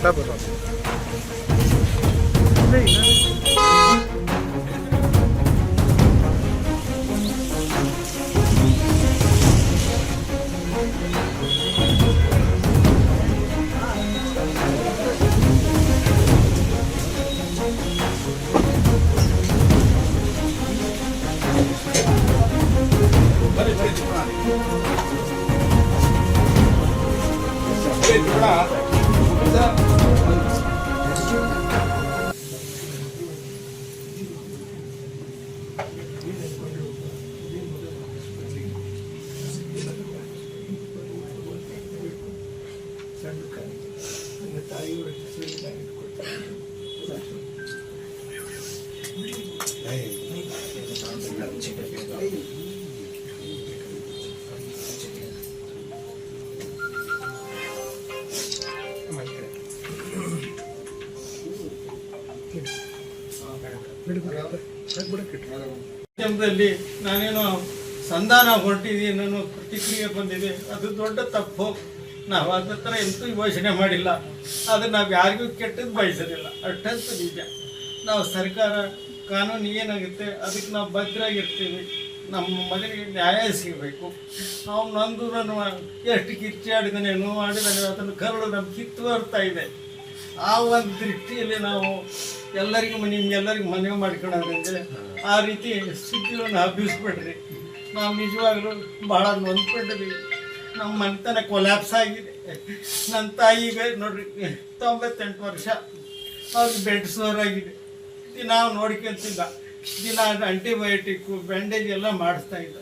आता बघा ಮಾಧ್ಯಮದಲ್ಲಿ ನಾನೇನೋ ಸಂಧಾನ ಹೊರಟಿದ್ದೀನಿ ಅನ್ನೋ ಪ್ರತಿಕ್ರಿಯೆ ಬಂದಿದೆ. ಅದು ದೊಡ್ಡ ತಪ್ಪು. ನಾವು ಅದ್ರ ಥರ ಎಂತೂ ಯೋಚನೆ ಮಾಡಿಲ್ಲ. ಆದರೆ ನಾವು ಯಾರಿಗೂ ಕೆಟ್ಟದ್ದು ಬಯಸೋದಿಲ್ಲ, ಅಷ್ಟಂತೂ ನಿಜ. ನಾವು ಸರ್ಕಾರ ಕಾನೂನು ಏನಾಗುತ್ತೆ ಅದಕ್ಕೆ ನಾವು ಭದ್ರಾಗಿರ್ತೀವಿ. ನಮ್ಮ ಮಗನಿಗೆ ನ್ಯಾಯ ಸಿಗಬೇಕು. ಅವ್ನು ನಂದು ನಾನು ಎಷ್ಟು ಕಿಚ್ಚಾಡಿದಾನೆ ನೋವಾಡಿದಾನೆ ಅದನ್ನು ಕರಳು ನಮ್ಮ ಕಿತ್ತು ಬರ್ತಾ ಇದೆ. ಆ ಒಂದು ದೃಷ್ಟಿಯಲ್ಲಿ ನಾವು ಎಲ್ಲರಿಗೂ ನಿಮ್ಗೆಲ್ಲರಿಗೂ ಮನವಿ ಮಾಡ್ಕೊಳ್ಳೋದಂದರೆ ಆ ರೀತಿ ಸುದ್ದಿಗಳನ್ನು ಹಬ್ಬಿಸ್ಬಿಡ್ರಿ. ನಾವು ನಿಜವಾಗ್ಲೂ ಭಾಳ ನೊಂದ್ಕೊಂಡಿದ್ದೀವಿ. ನಮ್ಮ ಮನೆತನ ಕೊಲ್ಯಾಪ್ಸ್ ಆಗಿದೆ. ನನ್ನ ತಾಯಿಗೆ ನೋಡ್ರಿ 98 ವರ್ಷ, ಅವ್ರಿಗೆ ಬೆಡ್ ಸೋರಾಗಿದೆ. ದಿನ ನೋಡ್ಕೊಂತಿದ್ದ, ದಿನ ಆಂಟಿಬಯೋಟಿಕ್ಕು ಬ್ಯಾಂಡೇಜ್ ಎಲ್ಲ ಮಾಡಿಸ್ತಾ ಇದ್ದ.